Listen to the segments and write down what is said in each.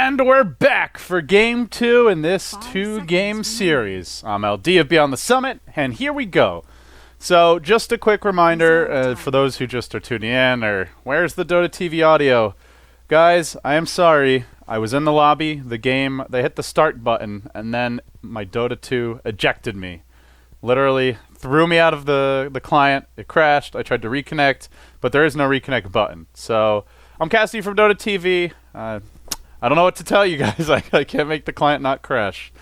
And we're back for Game 2 in this two-game series. I'm LD of Beyond the Summit, and here we go. So, just a quick reminder for those who just are tuning in, or where's the Dota TV audio? Guys, I am sorry. I was in the lobby, the game, they hit the start button, and then my Dota 2 ejected me. Literally threw me out of the client, it crashed, I tried to reconnect, but there is no reconnect button. So, I'm Cassidy from Dota TV. I don't know what to tell you guys. I can't make the client not crash.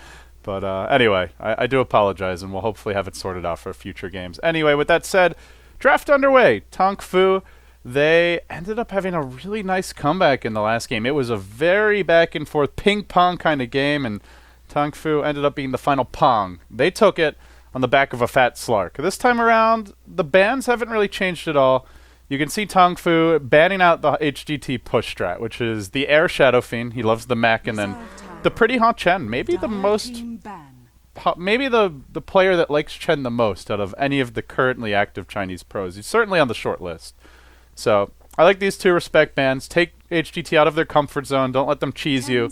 But anyway, I do apologize, and we'll hopefully have it sorted out for future games. Anyway, with that said, draft underway. Tongfu, they ended up having a really nice comeback in the last game. It was a very back-and-forth ping-pong kind of game, and Tongfu ended up being the final pong. They took it on the back of a fat Slark. This time around, the bans haven't really changed at all. You can see Tongfu banning out the HGT push strat, which is the Air Shadow Fiend. He loves the mech, and then the pretty hot Chen. Maybe the most, maybe the player that likes Chen the most out of any of the currently active Chinese pros. He's certainly on the short list. So I like these two respect bans. Take HGT out of their comfort zone. Don't let them cheese you.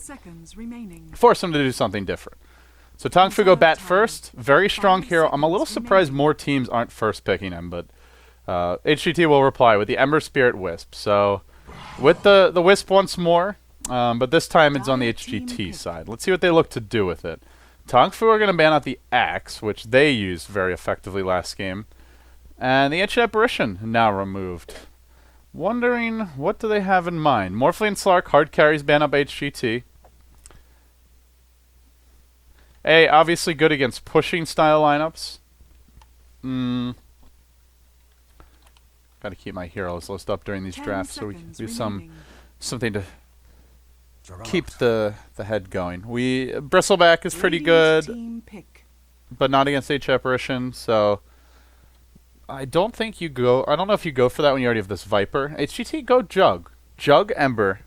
Force them to do something different. So Tongfu go bat first. Very strong hero. I'm a little surprised more teams aren't first picking him, but HGT will reply with the Ember Spirit Wisp. So with the Wisp once more, but this time it's on the HGT side. Let's see what they look to do with it. Tongfu are going to ban out the Axe, which they used very effectively last game. And the Ancient Apparition now removed. Wondering, what do they have in mind? Morphling Slark, hard carries ban up HGT. A, obviously good against pushing style lineups. Got to keep my heroes list up during these drafts so we can do something to keep the head going. Bristleback is pretty good, but not against H Apparition, so I don't think you go. I don't know if you go for that when you already have this Viper. HGT, go Jug. Jug Ember.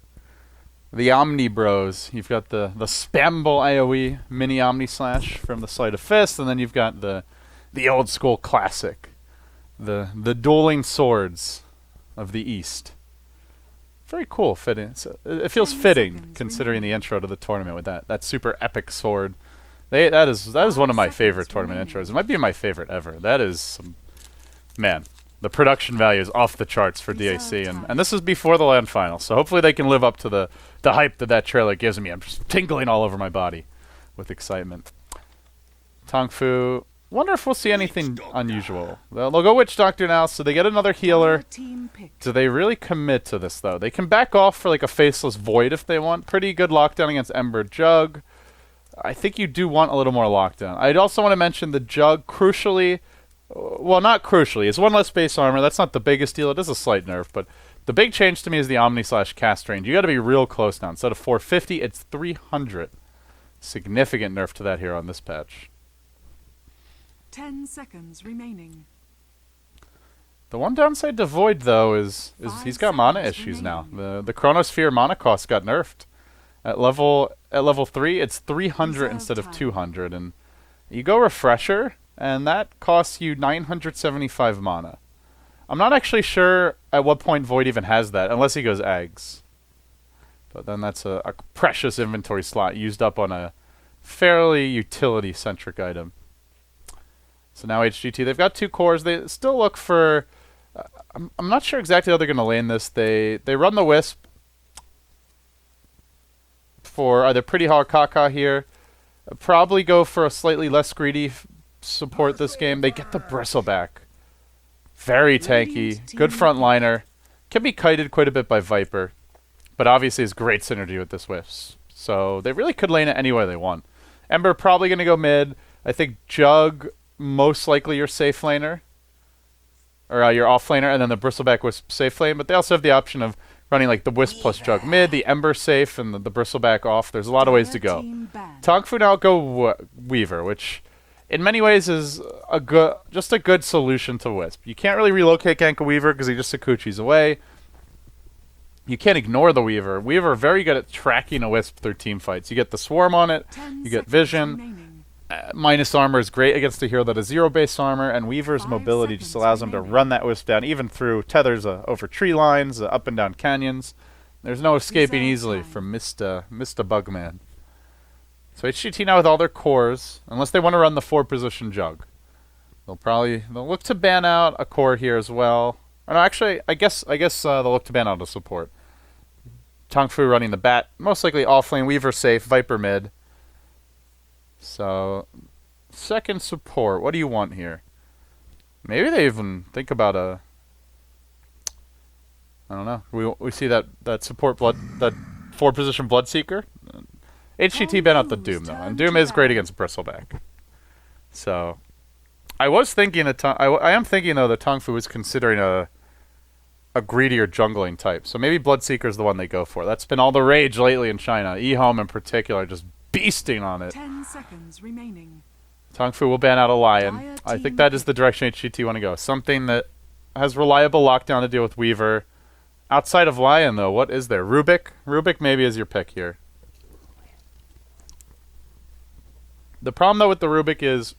The Omni Bros. You've got the spammable AoE mini Omni Slash from the Sleight of Fist, and then you've got the old school classic. The dueling swords of the East. Very cool, fitting. So it feels fitting considering the intro to the tournament with that super epic sword. That is one of my favorite tournament intros. It might be my favorite ever. That is man. The production value is off the charts for DAC, and this is before the LAN final, so hopefully they can live up to the hype that trailer gives me. I'm just tingling all over my body with excitement. Tongfu. Wonder if we'll see anything unusual. They'll go Witch Doctor now, so they get another healer. Do they really commit to this, though? They can back off for like a Faceless Void if they want. Pretty good lockdown against Ember Jug. I think you do want a little more lockdown. I'd also want to mention the Jug, crucially, well, not crucially, it's one less base armor. That's not the biggest deal. It is a slight nerf, but the big change to me is the Omni/cast range. You got to be real close now. Instead of 450, it's 300. Significant nerf to that hero on this patch. 10 seconds remaining. The one downside to Void, though, is he's got mana issues now. The Chronosphere mana cost got nerfed. At level 3, it's 300 instead of 200, and you go Refresher, and that costs you 975 mana. I'm not actually sure at what point Void even has that, unless he goes Eggs. But then that's a precious inventory slot used up on a fairly utility-centric item. So now HGT, they've got 2 cores. They still look for... I'm not sure exactly how they're going to lane this. They run the Wisp for either Pretty Hard Kaka here. Probably go for a slightly less greedy support this game. They get the Bristleback. Very tanky. Good frontliner. Can be kited quite a bit by Viper. But obviously has great synergy with this Wisp. So they really could lane it any way they want. Ember probably going to go mid. I think Jug... most likely your safe laner, or your off laner, and then the Bristleback Wisp safe lane, but they also have the option of running like the Wisp plus Jug mid, the Ember safe, and the Bristleback off. There's a lot of ways to go. Tongfu now go Weaver, which in many ways is just a good solution to Wisp. You can't really relocate Gank Weaver because he just Sakuchi's away. You can't ignore the Weaver. Weaver are very good at tracking a Wisp through team fights. You get the Swarm on it, you get Vision. Minus armor is great against a hero that has 0 base armor, and Weaver's mobility just allows him to run that Wisp down, even through tethers over tree lines, up and down canyons. There's no escaping Reserve easily time. from Mr. Bugman. So HGT now with all their cores, unless they want to run the 4-position jug. They'll look to ban out a core here as well. Or no, actually, I guess they'll look to ban out a support. Tongfu running the bat, most likely offlane, Weaver safe, Viper mid. So, second support. What do you want here? Maybe they even think about a. I don't know. We see that support blood, that 4-position Bloodseeker. HGT ban out the Doom though, and Doom is great against Bristleback. So, I was thinking I am thinking though that Tongfu is considering a greedier jungling type. So maybe Bloodseeker is the one they go for. That's been all the rage lately in China. eHome in particular, just beasting on it. 10 seconds remaining. Tongfu will ban out a Lion. I think that is the direction HGT want to go. Something that has reliable lockdown to deal with Weaver. Outside of Lion, though, what is there? Rubik? Rubik maybe is your pick here. The problem, though, with the Rubik is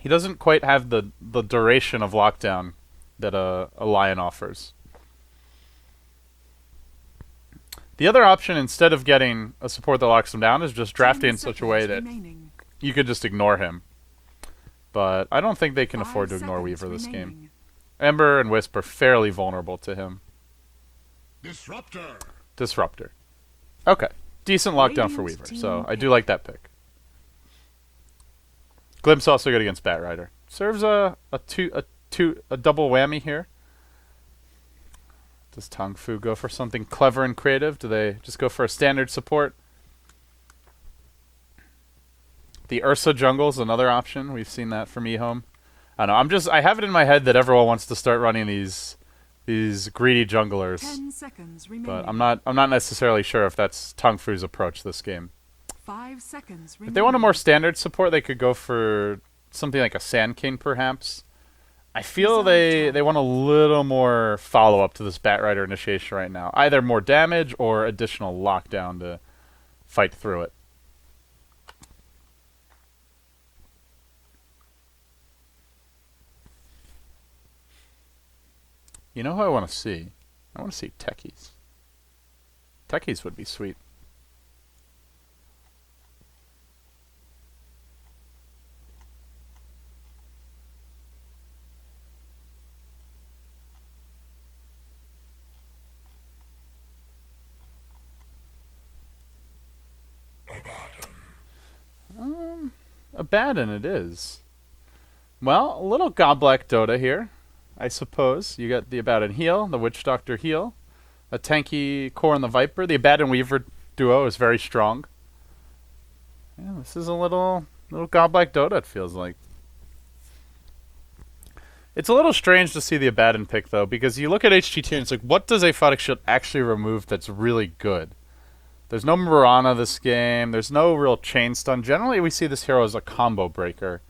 he doesn't quite have the duration of lockdown that a Lion offers. The other option, instead of getting a support that locks him down, is just drafting in such a way that you could just ignore him. But I don't think they can afford to ignore Weaver this game. Ember and Wisp are fairly vulnerable to him. Disruptor. Okay. Decent lockdown for Weaver, so I do like that pick. Glimpse also good against Batrider. Serves a double whammy here. Does Tongfu go for something clever and creative? Do they just go for a standard support? The Ursa jungle is another option. We've seen that from eHome. I don't know. I have it in my head that everyone wants to start running these greedy junglers. 10 seconds remaining. But I'm not necessarily sure if that's Tongfu's approach this game. 5 seconds remaining. If they want a more standard support, they could go for something like a Sand King, perhaps. I feel they want a little more follow-up to this Batrider initiation right now. Either more damage or additional lockdown to fight through it. You know who I want to see? I want to see Techies. Techies would be sweet. Abaddon it is. Well, a little Godblack Dota here, I suppose. You got the Abaddon heal, the Witch Doctor heal, a tanky core on the Viper. The Abaddon Weaver duo is very strong. Yeah, this is a little Godblack Dota, it feels like. It's a little strange to see the Abaddon pick, though, because you look at HGT and it's like, what does Aphotic Shield actually remove that's really good? There's no Mirana this game. There's no real chain stun. Generally, we see this hero as a combo breaker.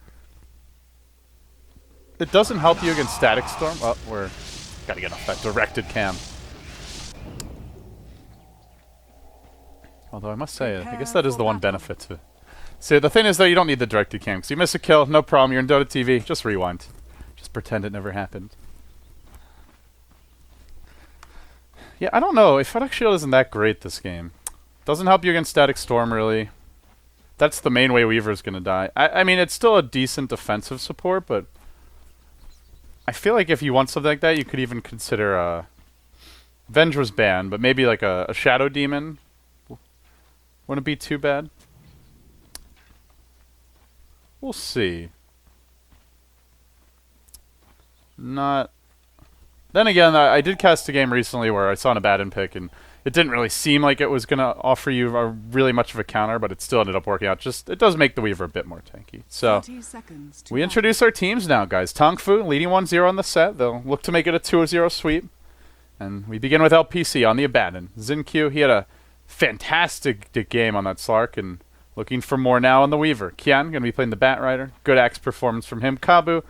It doesn't help you against Static Storm. Well, gotta get off that directed cam. Although I must say, I guess that is the one benefit to. See, the thing is though, you don't need the directed cam. Because you miss a kill, no problem. You're in Dota TV. Just rewind. Just pretend it never happened. Yeah, I don't know. Aphotic Shield isn't that great this game. Doesn't help you against Static Storm, really. That's the main way Weaver's going to die. I mean, it's still a decent defensive support, but I feel like if you want something like that, you could even consider Venge was banned, but maybe like a Shadow Demon wouldn't be too bad. We'll see. Not... Then again, I did cast a game recently where I saw an Abaddon pick, and it didn't really seem like it was going to offer you really much of a counter, but it still ended up working out. It does make the Weaver a bit more tanky. So, we introduce our teams now, guys. Tongfu leading 1-0 on the set. They'll look to make it a 2-0 sweep. And we begin with LPC on the Abaddon. Zinq, he had a fantastic game on that Slark, and looking for more now on the Weaver. Kian, going to be playing the Batrider. Good axe performance from him. Kabu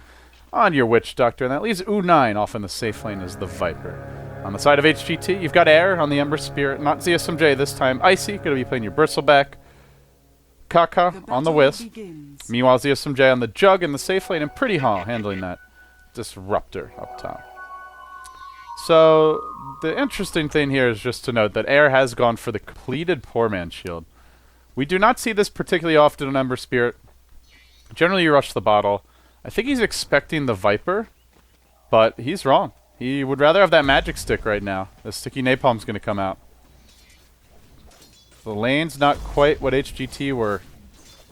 on your Witch Doctor, and that leaves U9 off in the safe lane as the Viper. On the side of HGT, you've got Air on the Ember Spirit, not ZSMJ this time. Icy, going to be playing your Bristleback. Kaka on the Wisp. Meanwhile, ZSMJ on the Jug in the safe lane, and Pretty Hall handling that Disruptor up top. So, the interesting thing here is just to note that Air has gone for the completed Poor Man's Shield. We do not see this particularly often in Ember Spirit. Generally, you rush the bottle. I think he's expecting the Viper, but he's wrong. He would rather have that magic stick right now. The sticky napalm's going to come out. The lane's not quite what HGT were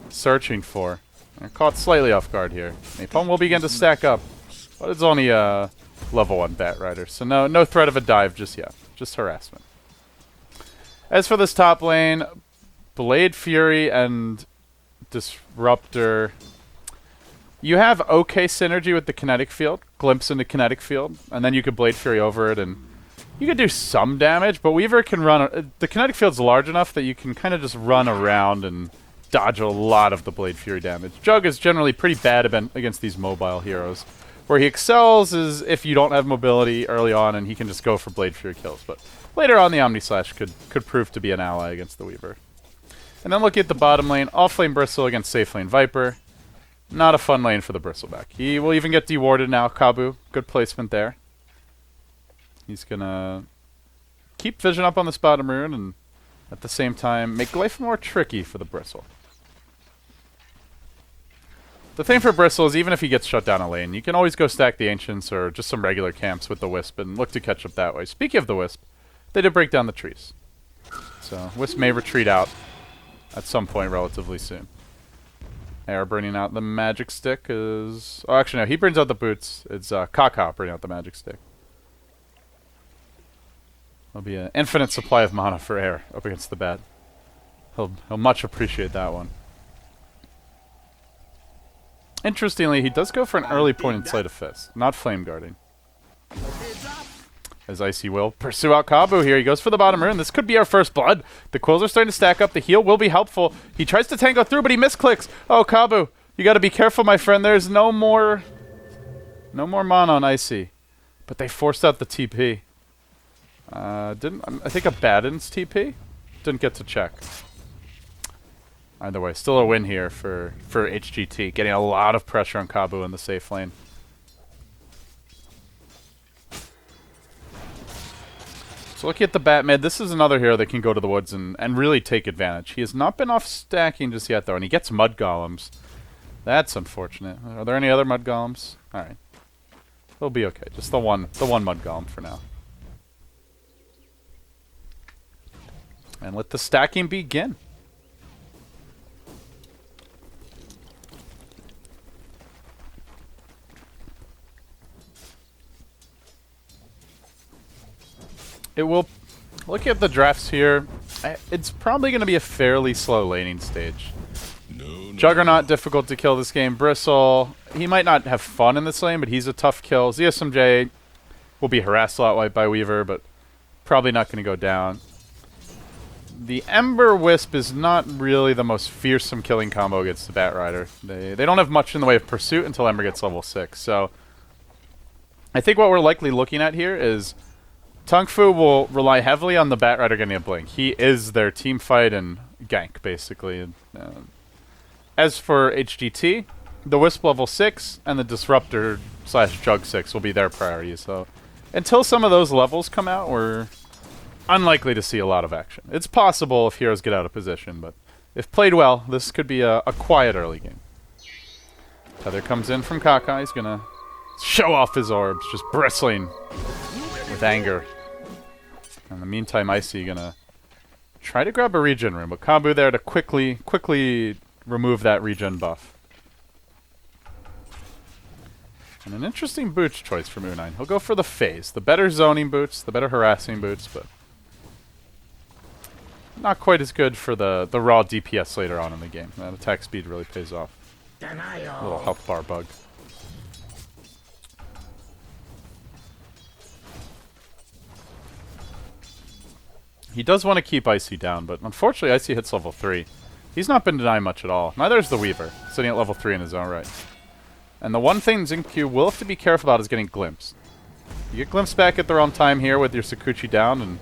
searching for. They're caught slightly off guard here. Napalm will begin to stack up, but it's only a level 1 Bat Rider, so no threat of a dive just yet. Just harassment. As for this top lane, Blade Fury and Disruptor, you have okay synergy with the kinetic field, glimpse into kinetic field, and then you could Blade Fury over it, and you could do some damage, but Weaver can run... the kinetic field's large enough that you can kind of just run around and dodge a lot of the Blade Fury damage. Jug is generally pretty bad against these mobile heroes. Where he excels is if you don't have mobility early on and he can just go for Blade Fury kills, but later on the Omni Slash could prove to be an ally against the Weaver. And then looking at the bottom lane, off lane Bristle against safe lane Viper. Not a fun lane for the Bristleback. He will even get dewarded now, Kabu. Good placement there. He's gonna keep vision up on this bottom rune and at the same time make life more tricky for the Bristle. The thing for Bristle is even if he gets shut down a lane, you can always go stack the Ancients or just some regular camps with the Wisp and look to catch up that way. Speaking of the Wisp, they did break down the trees. So Wisp may retreat out at some point relatively soon. Air burning out the magic stick is... oh, actually no, he burns out the boots. It's Kaka burning out the magic stick. There'll be an infinite supply of mana for Air up against the bat. He'll much appreciate that one. Interestingly, he does go for an early point in Sleight of Fist, not Flame Guarding. As Icy will pursue out Kabu here. He goes for the bottom rune. This could be our first blood. The quills are starting to stack up. The heal will be helpful. He tries to tango through, but he misclicks. Oh, Kabu, you got to be careful, my friend. There's no more mana on Icy. But they forced out the TP. I think Abaddon's TP? Didn't get to check. Either way, still a win here for HGT. Getting a lot of pressure on Kabu in the safe lane. So looking at the bat mid, this is another hero that can go to the woods and really take advantage. He has not been off stacking just yet, though, and he gets mud golems. That's unfortunate. Are there any other mud golems? All right. He'll be okay. Just the one mud golem for now. And let the stacking begin. It will, looking at the drafts here, it's probably going to be a fairly slow laning stage. Juggernaut, difficult to kill this game. Bristle, he might not have fun in this lane, but he's a tough kill. ZSMJ will be harassed a lot by Weaver, but probably not going to go down. The Ember Wisp is not really the most fearsome killing combo against the Bat Rider. They don't have much in the way of pursuit until Ember gets level 6. So I think what we're likely looking at here is Tongfu will rely heavily on the Bat Rider getting a blink. He is their team fight and gank, basically. As for HGT, the Wisp level 6 and the Disruptor / Jug 6 will be their priorities. So until some of those levels come out, we're unlikely to see a lot of action. It's possible if heroes get out of position, but if played well, this could be a quiet early game. Tether comes in from Kaka. He's going to show off his orbs, just bristling with anger. In the meantime, Icy gonna try to grab a regen rune, but Kabu there to quickly remove that regen buff. And an interesting boots choice from Unine. He'll go for the phase. The better zoning boots, the better harassing boots, but not quite as good for the raw DPS later on in the game. That attack speed really pays off. A little health bar bug. He does want to keep Icy down, but unfortunately Icy hits level 3. He's not been denied much at all. Neither is the Weaver, sitting at level 3 in his own right. And the one thing Xingqiu will have to be careful about is getting glimpsed. You get glimpsed back at the wrong time here with your Sakuchi down, and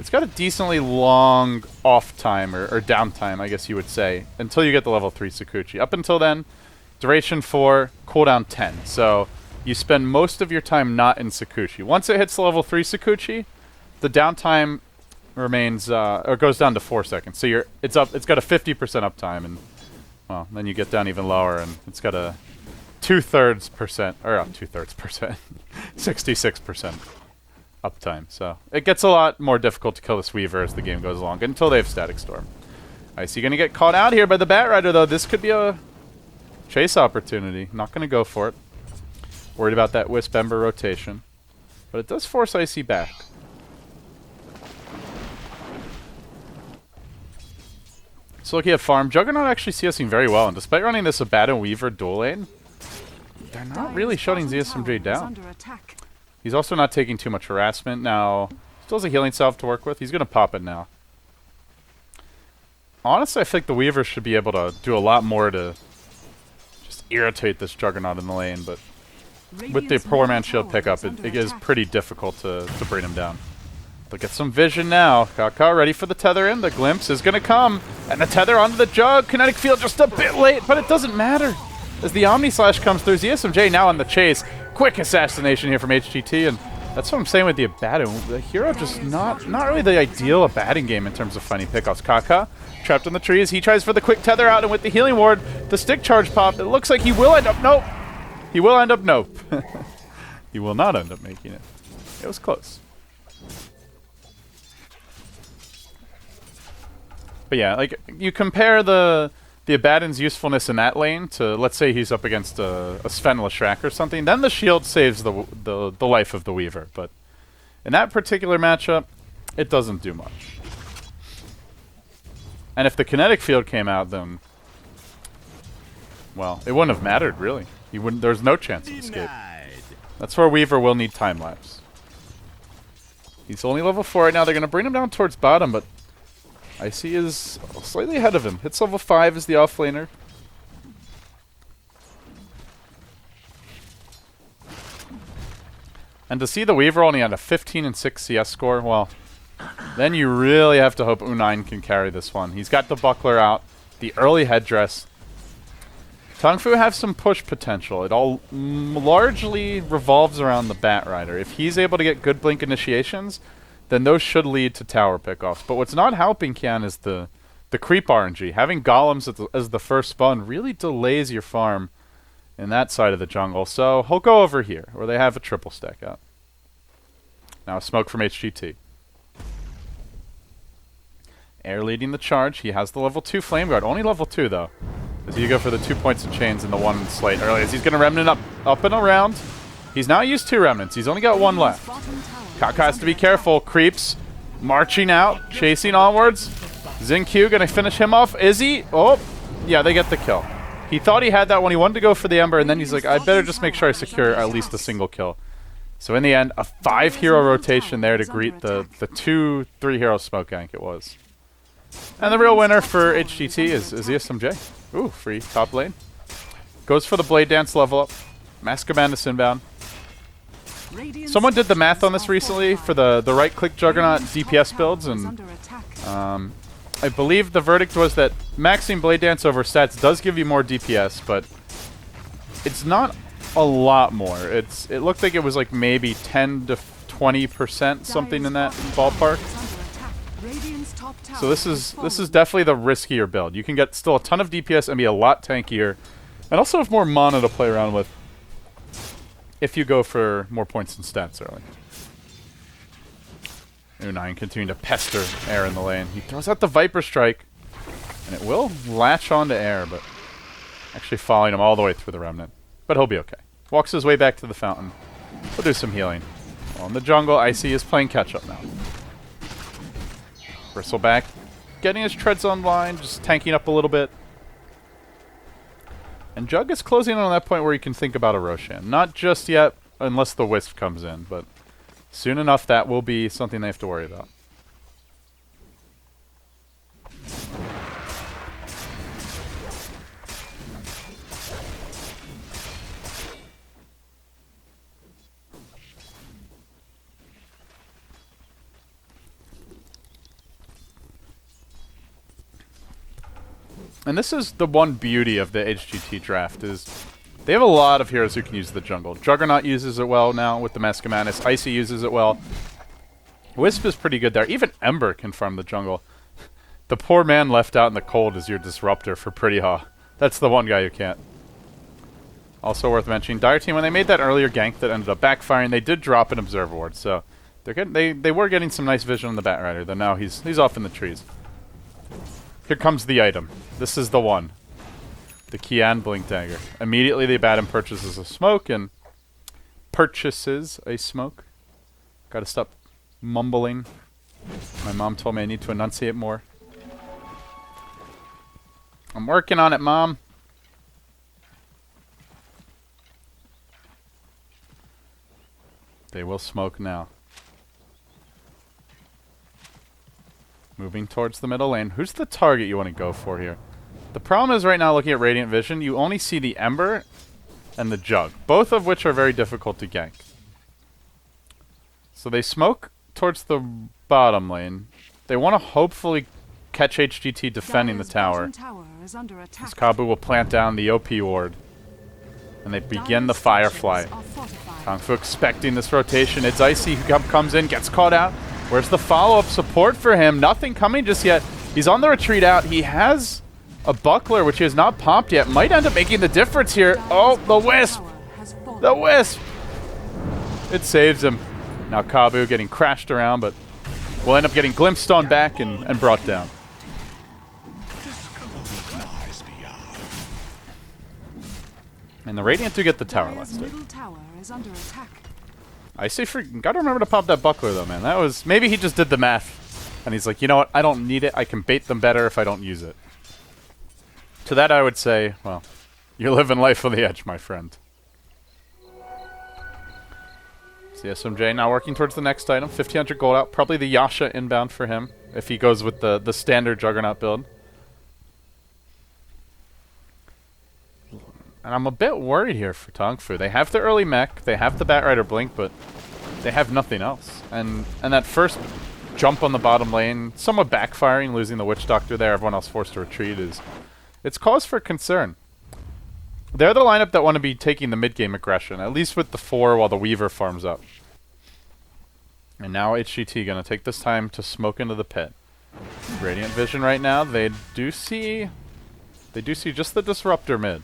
it's got a decently long off time, or downtime, I guess you would say, until you get the level 3 Sakuchi. Up until then, duration 4, cooldown 10. So you spend most of your time not in Sakuchi. Once it hits level 3 Sakuchi, the downtime remains or goes down to 4 seconds. So it's got a 50% uptime, and well, then you get down even lower, and it's got a 66% uptime. So it gets a lot more difficult to kill this Weaver as the game goes along until they have Static Storm. Alright, so you're gonna get caught out here by the Bat Rider, though. This could be a chase opportunity. Not gonna go for it. Worried about that Wisp Ember rotation, but it does force Icy back. So looking at farm, Juggernaut actually CSing very well, and despite running this Abaddon Weaver dual lane, they're not really shutting ZSMJ down. He's also not taking too much harassment. Now, still has a healing salve to work with. He's going to pop it now. Honestly, I think the Weaver should be able to do a lot more to just irritate this Juggernaut in the lane, but with the Poor Man Shield pickup, it is pretty difficult to bring him down. They'll get some vision now. Kaka ready for the tether in. The glimpse is going to come. And the tether onto the Jug. Kinetic Field just a bit late, but it doesn't matter. As the Omni Slash comes through, ZSMJ now on the chase. Quick assassination here from HGT, and that's what I'm saying with the Abaddon. The hero just not really the ideal Abaddon game in terms of finding pickoffs. Kaka trapped in the trees. He tries for the quick tether out, and with the healing ward, the stick charge pop, it looks like he will end up nope. He will end up nope. He will not end up making it. It was close. But yeah, like, you compare the Abaddon's usefulness in that lane to, let's say he's up against a Sven Leshrac or something, then the shield saves the life of the Weaver. But in that particular matchup, it doesn't do much. And if the kinetic field came out, then, well, it wouldn't have mattered, really. There's no chance of escape. That's where Weaver will need time lapse. He's only level 4 right now. They're going to bring him down towards bottom, but Icy is slightly ahead of him. Hits level 5 as the offlaner. And to see the Weaver only on a 15 and 6 CS score, well, then you really have to hope U9 can carry this one. He's got the buckler out, the early headdress. Tongfu has some push potential. It all largely revolves around the Bat Rider. If he's able to get good blink initiations, then those should lead to tower pickoffs. But what's not helping Kian is the creep RNG. Having golems as the first spawn really delays your farm in that side of the jungle. So he'll go over here, where they have a triple stack out. Now a smoke from HGT. Air leading the charge. He has the level 2 Flame Guard. Only level 2, though. As you go for the 2 points of chains and the 1 slate early. As he's going to remnant up and around. He's now used 2 remnants. He's only got 1 left. Kaka has to be careful. Creeps marching out, chasing onwards. Xingqiu going to finish him off. Is he? Oh, yeah, they get the kill. He thought he had that one. He wanted to go for the Ember, and then he's like, I better just make sure I secure at least a single kill. So in the end, a 5-hero rotation there to greet the 2 3-hero smoke gank it was. And the real winner for HGT is ZSMJ. Ooh, free top lane. Goes for the Blade Dance level up. Mask of Madness inbound. Someone did the math on this recently for the right-click Juggernaut DPS builds, and I believe the verdict was that maxing Blade Dance over stats does give you more DPS, but it's not a lot more. It looked like it was like maybe 10 to 20%, something in that ballpark. So this is definitely the riskier build. You can get still a ton of DPS and be a lot tankier, and also have more mana to play around with if you go for more points and stats early. U9 continuing to pester Air in the lane. He throws out the Viper Strike, and it will latch onto Air, but actually following him all the way through the Remnant. But he'll be okay. Walks his way back to the fountain. We'll do some healing. Well, in the jungle, Icy is playing catch-up now. Bristleback getting his treads online, just tanking up a little bit. And Jug is closing in on that point where he can think about a Roshan. Not just yet, unless the Wisp comes in, but soon enough that will be something they have to worry about. And this is the one beauty of the HGT draft, is They have a lot of heroes who can use the jungle. Juggernaut uses it well now with the Mask of Madness. Icy uses it well. Wisp is pretty good there. Even Ember can farm the jungle. The poor man left out in the cold is your disruptor for Pretty Haw. That's the one guy who can't. Also worth mentioning, Dire Team, when they made that earlier gank that ended up backfiring, they did drop an Observer Ward, so they were getting some nice vision on the Batrider, though now he's off in the trees. Here comes the item. This is the one. The Kian Blink Dagger. Immediately the Abaddon purchases a smoke. Gotta stop mumbling. My mom told me I need to enunciate more. I'm working on it, Mom. They will smoke now. Moving towards the middle lane. Who's the target you want to go for here? The problem is right now, looking at Radiant Vision, you only see the Ember and the Jug, both of which are very difficult to gank. So they smoke towards the bottom lane. They want to hopefully catch HGT defending the tower. As Kabu will plant down the OP ward. And they begin the Firefly. Tongfu expecting this rotation. It's Icy who comes in, gets caught out. Where's the follow-up support for him? Nothing coming just yet. He's on the retreat out. He has a buckler, which he has not popped yet. Might end up making the difference here. Oh, the Wisp! The Wisp! It saves him. Now Kabu getting crashed around, but will end up getting glimpsed on back and brought down. And the Radiant do get the tower last hit. I say gotta remember to pop that buckler though, man. That was, maybe he just did the math. And he's like, you know what, I don't need it. I can bait them better if I don't use it. To that I would say, well, you're living life on the edge, my friend. CSMJ now working towards the next item. 1,500 gold out. Probably the Yasha inbound for him if he goes with the standard Juggernaut build. And I'm a bit worried here for Tongfu. They have the early mech, they have the Batrider Blink, but they have nothing else. And that first jump on the bottom lane, somewhat backfiring, losing the Witch Doctor there, everyone else forced to retreat, it's cause for concern. They're the lineup that want to be taking the mid-game aggression, at least with the 4 while the Weaver farms up. And now HGT going to take this time to smoke into the pit. Radiant Vision right now, they do see just the Disruptor mid.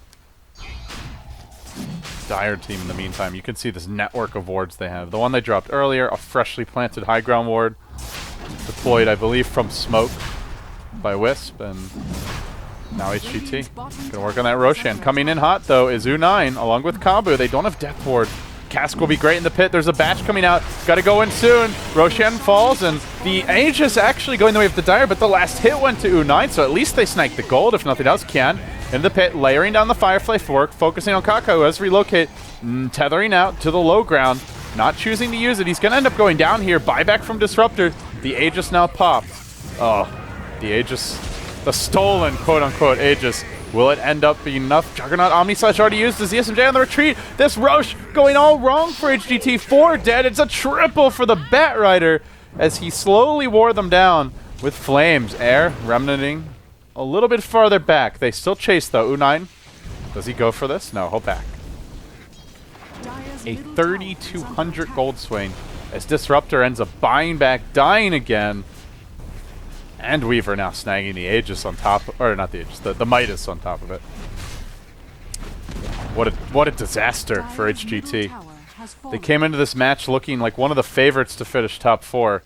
Dire Team in the meantime, you can see this network of wards they have. The one they dropped earlier, a freshly planted high ground ward, deployed, I believe, from smoke by Wisp, and now HGT. Gonna work on that Roshan. Coming in hot, though, is U9, along with Kabu. They don't have Death Ward. Cask will be great in the pit. There's a batch coming out. Gotta go in soon. Roshan falls, and the Aegis actually going the way of the Dire, but the last hit went to U9, so at least they sniped the gold, if nothing else. Kian in the pit, layering down the Firefly fork, focusing on Kaka, who has to relocate, tethering out to the low ground, not choosing to use it. He's going to end up going down here. Buyback from Disruptor. The Aegis now popped. Oh, the Aegis, the stolen quote-unquote Aegis. Will it end up being enough? Juggernaut Omni-Slash already used as the SMJ on the retreat. This Roche going all wrong for HGT. 4 dead. It's a triple for the Batrider as he slowly wore them down with flames. Air remnanting a little bit farther back. They still chase though. U9, does he go for this? No, he'll back. A 3,200 gold swing as Disruptor ends up buying back, dying again. And Weaver now snagging the Aegis on top, or not the Aegis, the Midas on top of it. What a disaster for HGT. They came into this match looking like one of the favorites to finish top 4,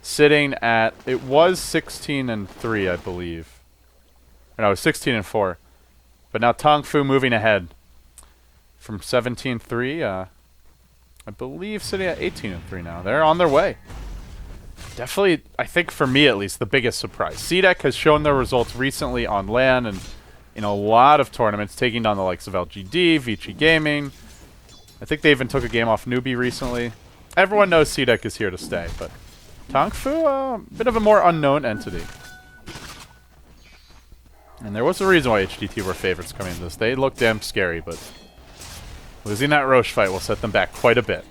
sitting at, it was 16-3, I believe. Or no, it was 16-4. But now Tongfu moving ahead from 17-3, I believe sitting at 18-3 now. They're on their way. Definitely, I think for me at least, the biggest surprise. CDEC has shown their results recently on LAN and in a lot of tournaments, taking down the likes of LGD, Vici Gaming. I think they even took a game off Newbie recently. Everyone knows CDEC is here to stay, but Tongfu, a bit of a more unknown entity. And there was a reason why HGT were favorites coming into this. They look damn scary, but losing that Roche fight will set them back quite a bit.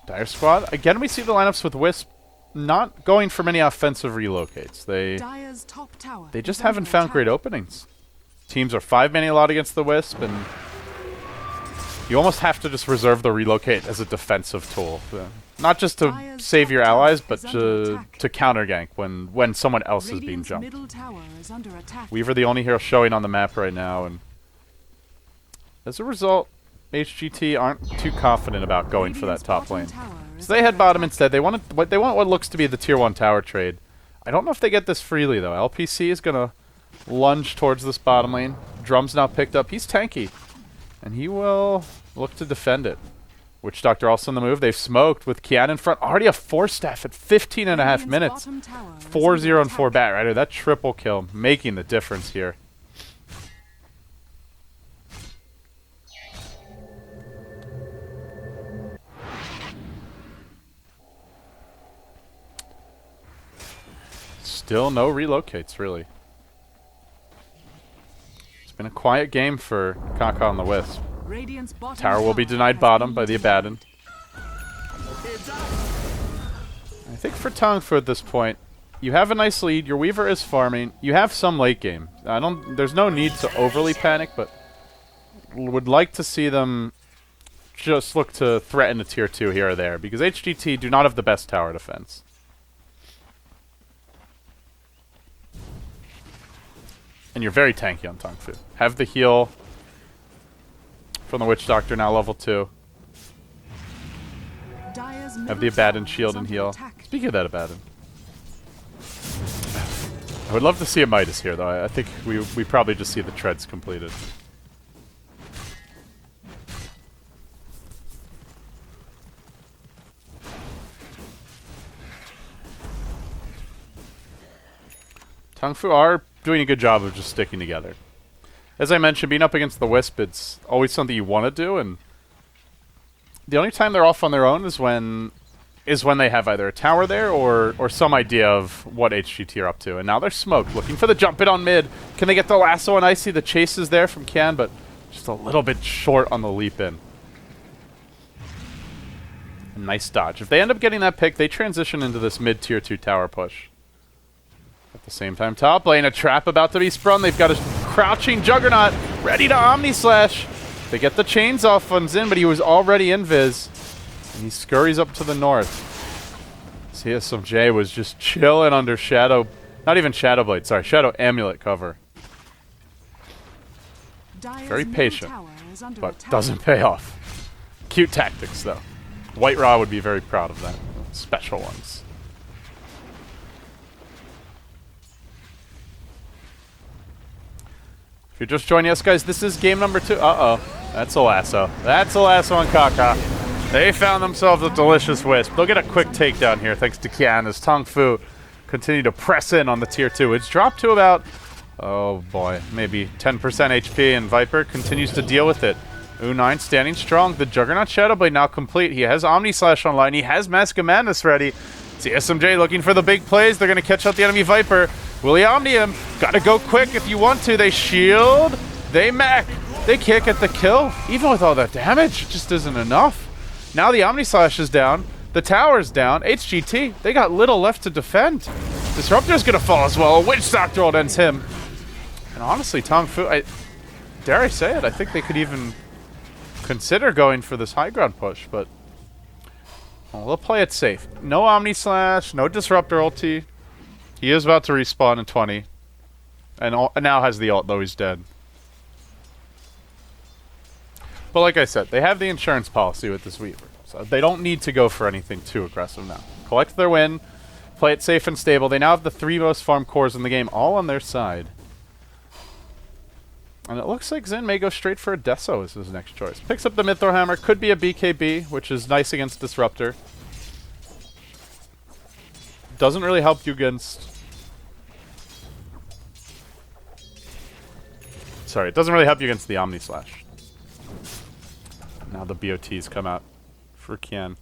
Dire Squad, again we see the lineups with Wisp not going for many offensive relocates. They just haven't found great openings. Teams are 5-manning a lot against the Wisp, and You almost have to just reserve the relocate as a defensive tool. Not just to save your allies, but to counter gank when someone else is being jumped. Weaver the only hero showing on the map right now, and as a result, HGT aren't too confident about going for that top lane. So they head bottom instead. They want what looks to be the tier 1 tower trade. I don't know if they get this freely though. LPC is gonna lunge towards this bottom lane. Drum's now picked up. He's tanky, and he will look to defend it. Witch Doctor also on the move. They've smoked with Kian in front. Already a 4-staff at 15.5 minutes. 4-0 and 4 Bat Rider. That triple kill making the difference here. Still no relocates, really. It's been a quiet game for Kaka on the Wisp. Tower will be denied bottom by the Abaddon. I think for Tongfu at this point, you have a nice lead. Your Weaver is farming. You have some late game. There's no need to overly panic, but would like to see them just look to threaten a tier 2 here or there, because HGT do not have the best tower defense. And you're very tanky on Tongfu. Have the heal from the Witch Doctor, now level 2. Have the Abaddon shield and heal. Speaking of that Abaddon, I would love to see a Midas here, though. I think we probably just see the treads completed. Tongfu are doing a good job of just sticking together. As I mentioned, being up against the Wisp, it's always something you want to do, and the only time they're off on their own is when they have either a tower there or some idea of what HGT are up to. And now they're smoked, looking for the jump in on mid. Can they get the lasso on Icy? The chase is there from Kian, but just a little bit short on the leap in. A nice dodge. If they end up getting that pick, they transition into this mid tier 2 tower push. At the same time, top lane, a trap about to be sprung. They've got a crouching Juggernaut ready to Omni Slash. They get the chains off on Xin, but he was already invis. And he scurries up to the north. CSMJ was just chilling under Shadow... Not even Shadow Blade, sorry, Shadow Amulet cover. Very patient, but doesn't pay off. Cute tactics, though. White Raw would be very proud of that. Special ones. If you're just joining us, guys, this is game number 2. Uh-oh. That's a lasso. That's a lasso on Kaka. They found themselves a delicious Wisp. They'll get a quick takedown here thanks to Kian as Tongfu continue to press in on the tier 2. It's dropped to about, oh boy, maybe 10% HP, and Viper continues to deal with it. U9 standing strong. The Juggernaut Shadowblade now complete. He has Omni Slash online. He has Mask of Madness ready. CSMJ looking for the big plays. They're going to catch out the enemy Viper. Will he Omni him? Gotta go quick if you want to. They shield. They mech. They can't get the kill. Even with all that damage, it just isn't enough. Now the Omni Slash is down. The tower's down. HGT, they got little left to defend. Disruptor's gonna fall as well. Witch Doctor ult ends him. And honestly, Tongfu, dare I say it, I think they could even consider going for this high ground push, but well, they'll play it safe. No Omni Slash, no Disruptor ulti. He is about to respawn in 20. And now has the ult, though he's dead. But like I said, they have the insurance policy with this Weaver. So they don't need to go for anything too aggressive now. Collect their win, play it safe and stable. They now have the 3 most farm cores in the game, all on their side. And it looks like Xin may go straight for a Deso as his next choice. Picks up the Mythor Hammer, could be a BKB, which is nice against Disruptor. Doesn't really help you against... Sorry, it doesn't really help you against the Omni Slash. Now the BOTs come out for Kian.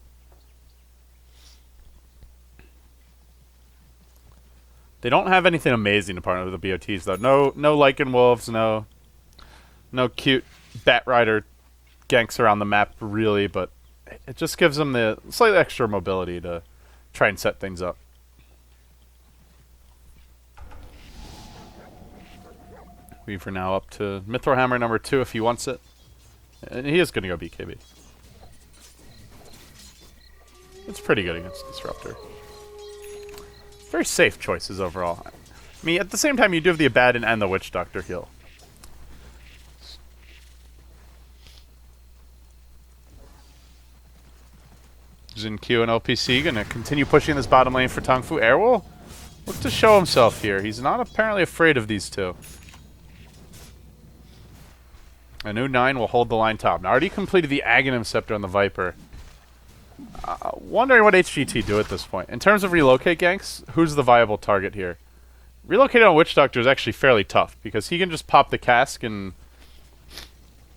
They don't have anything amazing to partner with the BOTs, though. No Lycan Wolves, no cute Bat Rider ganks around the map, really, but it just gives them the slightly extra mobility to try and set things up. Weaver now up to Mythor Hammer number 2 if he wants it. And he is going to go BKB. It's pretty good against Disruptor. Very safe choices overall. I mean, at the same time, you do have the Abaddon and the Witch Doctor heal. Jin Q and LPC going to continue pushing this bottom lane for Tongfu. Air will look to show himself here. He's not apparently afraid of these two. And U9 will hold the line top. Now, already completed the Aghanim Scepter on the Viper. Wondering what HGT do at this point. In terms of relocate ganks, who's the viable target here? Relocating on Witch Doctor is actually fairly tough because he can just pop the cask, and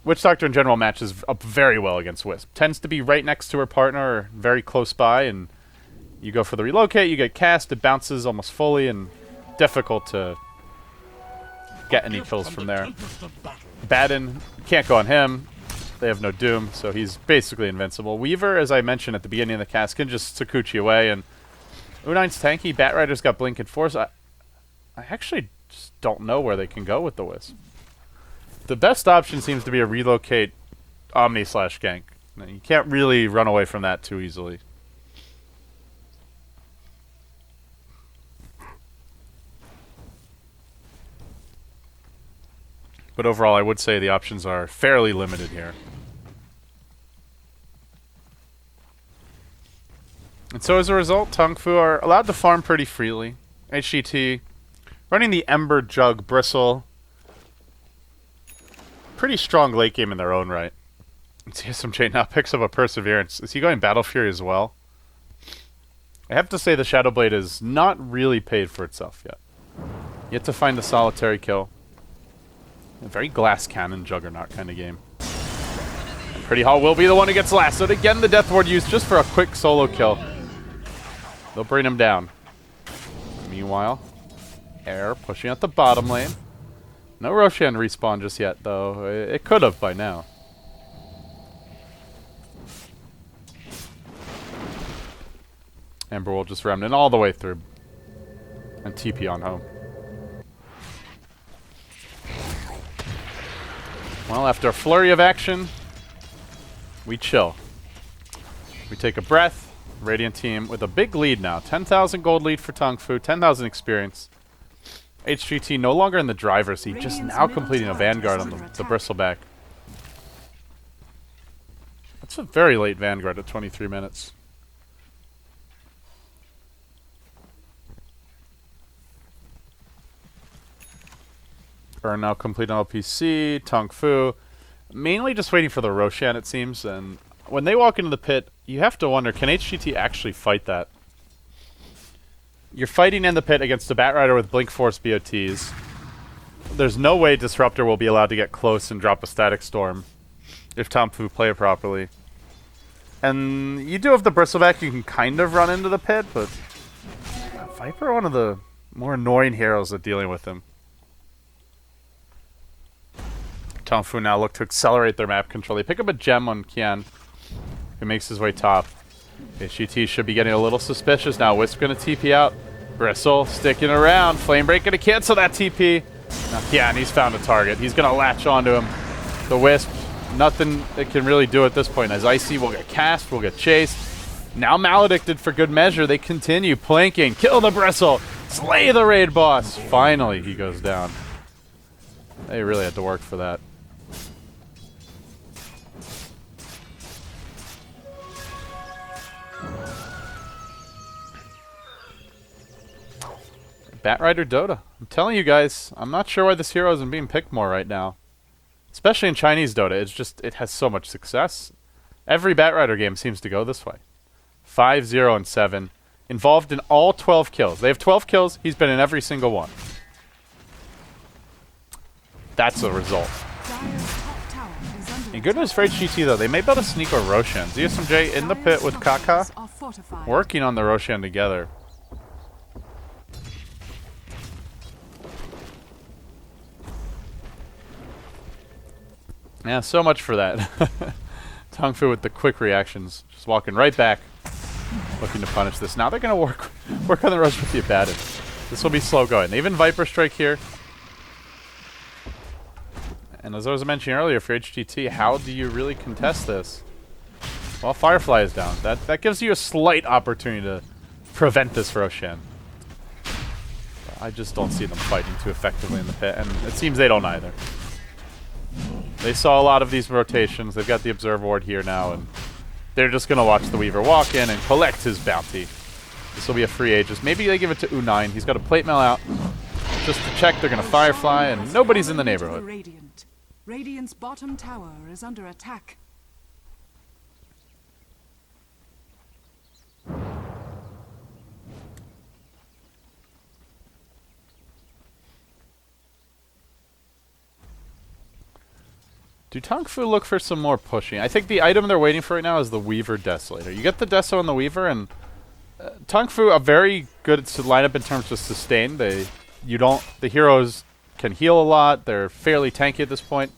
Witch Doctor in general matches up very well against Wisp. Tends to be right next to her partner or very close by, and you go for the relocate, you get cast, it bounces almost fully, and difficult to get any kills from there. Baden, can't go on him. They have no Doom, so he's basically invincible. Weaver, as I mentioned at the beginning of the cast, can just Sakuchi away, and U9's tanky. Batrider's got Blink and Force. I actually just don't know where they can go with the Wisp. The best option seems to be a relocate Omni/gank. Now, you can't really run away from that too easily. But overall, I would say the options are fairly limited here. And so as a result, Tongfu are allowed to farm pretty freely. HGT running the Ember Jug Bristle. Pretty strong late game in their own right. TSMJ now picks up a Perseverance. Is he going Battle Fury as well? I have to say the Shadow Blade is not really paid for itself yet. Yet to find the solitary kill. A very Glass Cannon Juggernaut kind of game. And Pretty Hall will be the one who gets lassoed. Again, the Death Ward used just for a quick solo kill. They'll bring him down. Meanwhile, Air pushing out the bottom lane. No Roshan respawn just yet, though. It could have by now. Ember will just remnant all the way through. And TP on home. Well, after a flurry of action, we chill. We take a breath. Radiant team with a big lead now. 10,000 gold lead for Tongfu, 10,000 experience. HGT no longer in the driver's seat, just now completing a Vanguard on the Bristleback. That's a very late Vanguard at 23 minutes. Burn now complete on LPC, Tongfu. Mainly just waiting for the Roshan, it seems, and when they walk into the pit, you have to wonder, can HGT actually fight that? You're fighting in the pit against a Batrider with Blink Force BOTs. There's no way Disruptor will be allowed to get close and drop a Static Storm if Tongfu play it properly. And you do have the Bristleback, you can kind of run into the pit, but Viper, one of the more annoying heroes at dealing with him. Tongfu now look to accelerate their map control. They pick up a gem on Qian, who makes his way top. HGT should be getting a little suspicious now. Wisp going to TP out. Bristle sticking around. Flamebreak going to cancel that TP. Now Qian, he's found a target. He's going to latch onto him. The Wisp, nothing it can really do at this point, as Icy will get cast, will get chased. Now Maledicted for good measure. They continue planking. Kill the Bristle. Slay the raid boss. Finally, he goes down. They really had to work for that. Batrider Dota. I'm telling you guys, I'm not sure why this hero isn't being picked more right now. Especially in Chinese Dota, it has so much success. Every Batrider game seems to go this way. 5-0 and 7. Involved in all 12 kills. They have 12 kills, he's been in every single one. That's a result. And good news for HGT though, they may be able to sneak a Roshan. ZSMJ in the pit with Kaka, working on the Roshan together. Yeah, so much for that. Tongfu with the quick reactions, just walking right back, looking to punish this. Now they're going to work on the rush with the Abaddon. This will be slow going. They even Viper Strike here. And as I was mentioning earlier for HGT, how do you really contest this? Well, Firefly is down. That gives you a slight opportunity to prevent this Roshan. But I just don't see them fighting too effectively in the pit, and it seems they don't either. They saw a lot of these rotations. They've got the Observer Ward here now, and they're just going to watch the Weaver walk in and collect his bounty. This will be a free Aegis. Maybe they give it to U9. He's got a plate mail out just to check. They're going to Firefly, and nobody's in the neighborhood. Radiant's bottom tower is under attack. Do Tongfu look for some more pushing? I think the item they're waiting for right now is the Weaver Desolator. You get the Deso and the Weaver, and Tongfu are very good to line up in terms of sustain. The heroes can heal a lot. They're fairly tanky at this point.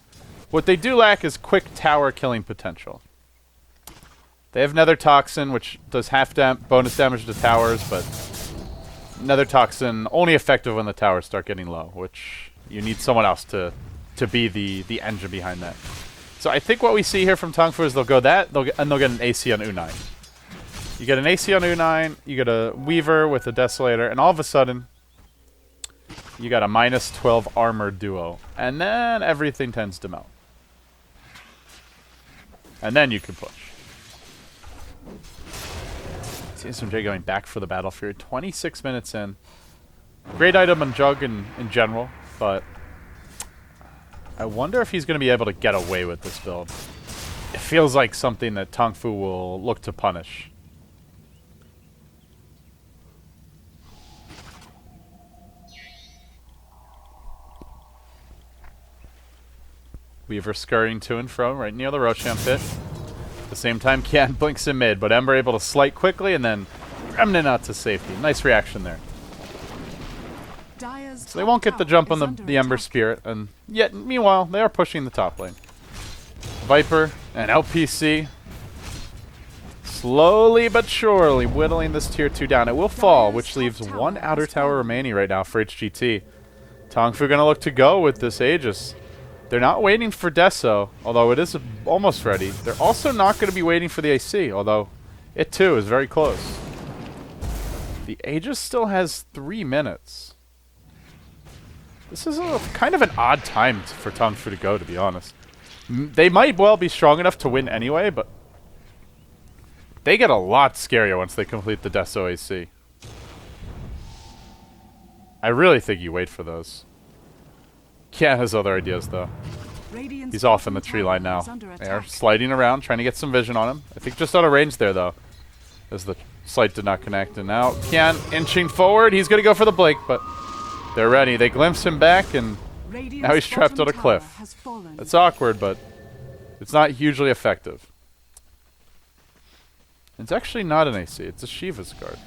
What they do lack is quick tower killing potential. They have Nether Toxin, which does half bonus damage to towers, but Nether Toxin only effective when the towers start getting low, which you need someone else to be the engine behind that. So I think what we see here from Tongfu is they'll go that, and they'll get an AC on U9. You get an AC on U9, you get a Weaver with a Desolator, and all of a sudden, you got a -12 armor duo. And then everything tends to melt. And then you can push. SMJ going back for the Battlefield. 26 minutes in. Great item on Jug in general, but I wonder if he's going to be able to get away with this build. It feels like something that Tongfu will look to punish. Weaver scurrying to and fro right near the Roshan pit. At the same time, Kian blinks in mid, but Ember able to slight quickly and then Remnant out to safety. Nice reaction there. So they won't get the jump on the Ember Spirit, and yet, meanwhile, they are pushing the top lane. Viper and LPC slowly but surely whittling this tier 2 down. It will fall, which leaves one outer tower remaining right now for HGT. Tongfu gonna look to go with this Aegis. They're not waiting for Deso, although it is almost ready. They're also not going to be waiting for the AC, although it too is very close. The Aegis still has 3 minutes. This is kind of an odd time for Tongfu to go, to be honest. They might well be strong enough to win anyway, but they get a lot scarier once they complete the Deso AC. I really think you wait for those. Kian has other ideas, though. He's off in the tree line now. They are sliding around, trying to get some vision on him. I think just out of range there, though, as the sight did not connect. And now Kian inching forward. He's going to go for the Blink, but they're ready. They glimpse him back, and now he's trapped on a cliff. That's awkward, but it's not hugely effective. It's actually not an AC. It's a Shiva's guard.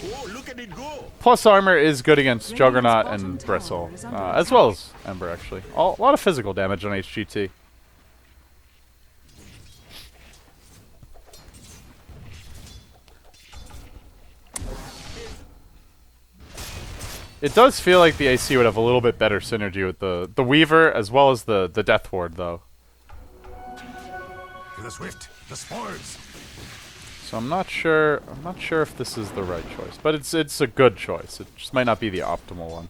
Oh, look at it go. Plus armor is good against Juggernaut and Bristle, as well as Ember, actually. A lot of physical damage on HGT. It does feel like the AC would have a little bit better synergy with the Weaver as well as the Death Ward, though. To the swift, the spoils. So I'm not sure if this is the right choice, but it's a good choice. It just might not be the optimal one.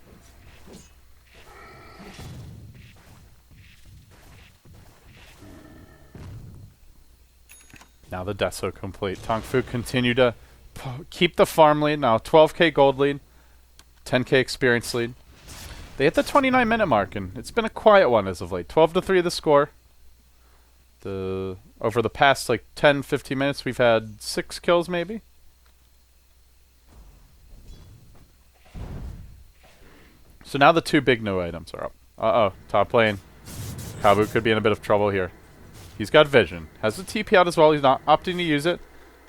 Now the Deso complete. Tongfu continue to keep the farm lead. Now 12k gold lead, 10k experience lead. They hit the 29-minute mark, and it's been a quiet one as of late. 12-3 the score. Over the past like 10-15 minutes, we've had 6 kills maybe. So now the 2 big new items are up. Uh-oh, top lane. Kabu could be in a bit of trouble here. He's got vision. Has the TP out as well. He's not opting to use it.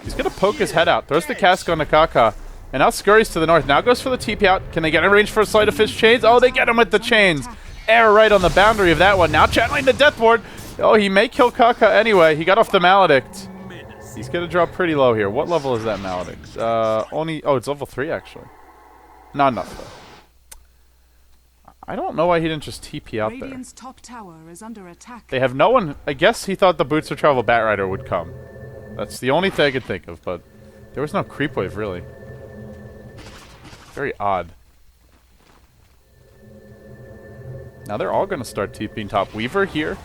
He's going to poke his head out. Throws the cask on Nakaka. And now scurries to the north. Now goes for the TP out. Can they get in range for a Sleight of Fist chains? Oh, they get him with the chains. Air right on the boundary of that one. Now channeling the Death Ward. Oh, he may kill Kaka anyway. He got off the Maledict. He's going to drop pretty low here. What level is that Maledict? Oh, it's level 3 actually. Not enough though. I don't know why he didn't just TP out there. Radiant's top tower is under attack. They have no one. I guess he thought the Boots of Travel Batrider would come. That's the only thing I could think of, but there was no creep wave, really. Very odd. Now they're all going to start TPing top. Weaver here.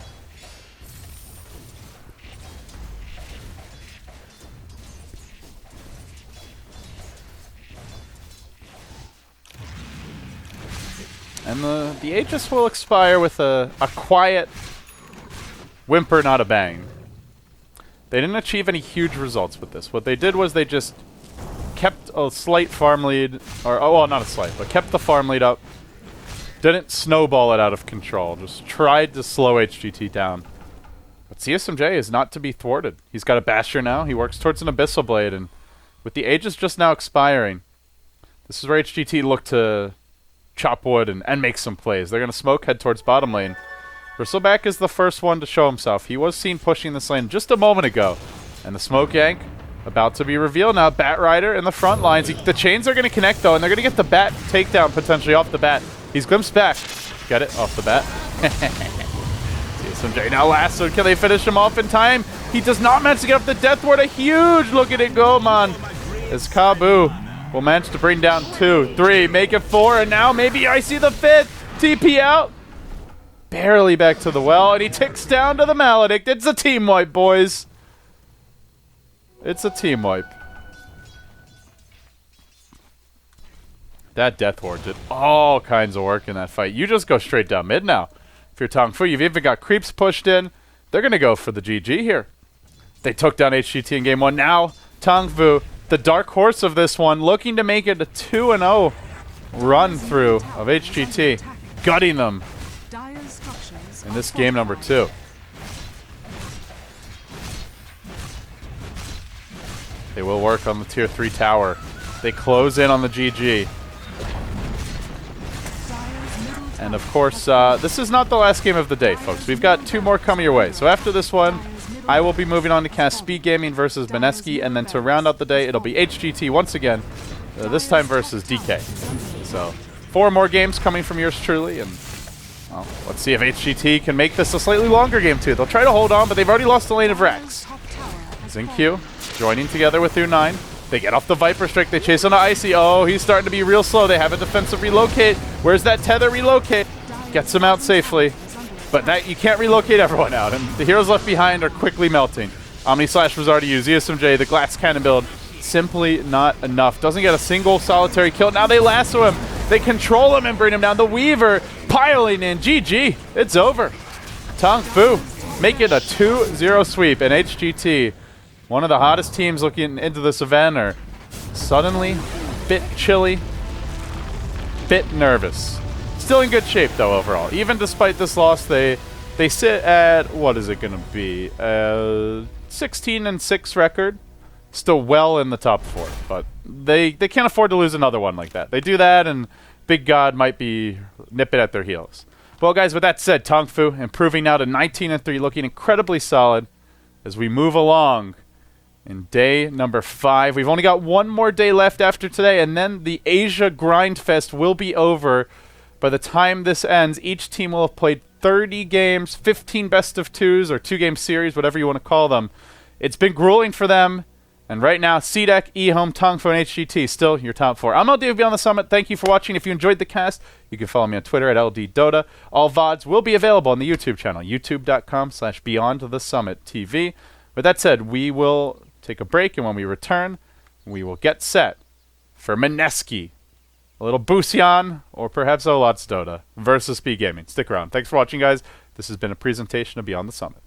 And the Aegis will expire with a quiet whimper, not a bang. They didn't achieve any huge results with this. What they did was they just kept a slight farm lead, or, oh, well, not a slight, but kept the farm lead up. Didn't snowball it out of control. Just tried to slow HGT down. But CSMJ is not to be thwarted. He's got a Basher now. He works towards an Abyssal Blade, and with the Aegis just now expiring, this is where HGT look to chop wood and make some plays. They're going to smoke, head towards bottom lane. Bristleback is the first one to show himself. He was seen pushing this lane just a moment ago. And the smoke yank about to be revealed now. Batrider in the front lines. The chains are going to connect, though, and they're going to get the bat takedown potentially off the bat. He's glimpsed back. Get it? Off the bat. CSMJ now last, so can they finish him off in time? He does not manage to get up the death ward. A huge look at it go, man. As Kabu will manage to bring down 2, 3, make it 4, and now maybe I see the 5th. TP out. Barely back to the well, and he ticks down to the Maledict. It's a team wipe, boys. It's a team wipe. That Death Ward did all kinds of work in that fight. You just go straight down mid now. If you're Tongfu, you've even got creeps pushed in. They're going to go for the GG here. They took down HGT in game 1. Now, Tongfu, the dark horse of this one, looking to make it a 2-0 run through of HGT. Gutting them in this game number 2. They will work on the tier 3 tower. They close in on the GG. And of course, this is not the last game of the day, folks. We've got 2 more coming your way. So after this one, I will be moving on to cast Speed Gaming versus Beneski, and then to round out the day, it'll be HGT once again, this time versus DK. So 4 more games coming from yours truly, and well, let's see if HGT can make this a slightly longer game too. They'll try to hold on, but they've already lost the lane of Rex. Zinq joining together with U9. They get off the Viper Strike. They chase on the Icy. Oh, he's starting to be real slow. They have a defensive relocate. Where's that tether relocate? Gets him out safely. But that you can't relocate everyone out. And the heroes left behind are quickly melting. Omni Slash was already used. ESMJ, the Glass Cannon build, simply not enough. Doesn't get a single solitary kill. Now they lasso him. They control him and bring him down. The Weaver piling in. GG. It's over. Tongfu make it a 2-0 sweep. And HGT, one of the hottest teams looking into this event, are suddenly a bit chilly, bit nervous. Still in good shape, though, overall. Even despite this loss, they sit at, what is it going to be? 16-6 record. Still well in the top 4, but they can't afford to lose another one like that. They do that, and Big God might be nipping at their heels. Well, guys, with that said, Tongfu improving now to 19-3, looking incredibly solid as we move along in day number 5. We've only got 1 more day left after today, and then the Asia Grind Fest will be over. By the time this ends, each team will have played 30 games, 15 best of 2s, or 2-game series, whatever you want to call them. It's been grueling for them, and right now, CDEC, eHome, Tongfu, and HGT, still your top 4. I'm LD Beyond the Summit. Thank you for watching. If you enjoyed the cast, you can follow me on Twitter at LDDota. All VODs will be available on the YouTube channel, youtube.com/BeyondTheSummitTV. With that said, we will take a break, and when we return, we will get set for Mineski, a little Busion, or perhaps Olot's Dota versus Speed Gaming. Stick around. Thanks for watching, guys. This has been a presentation of Beyond the Summit.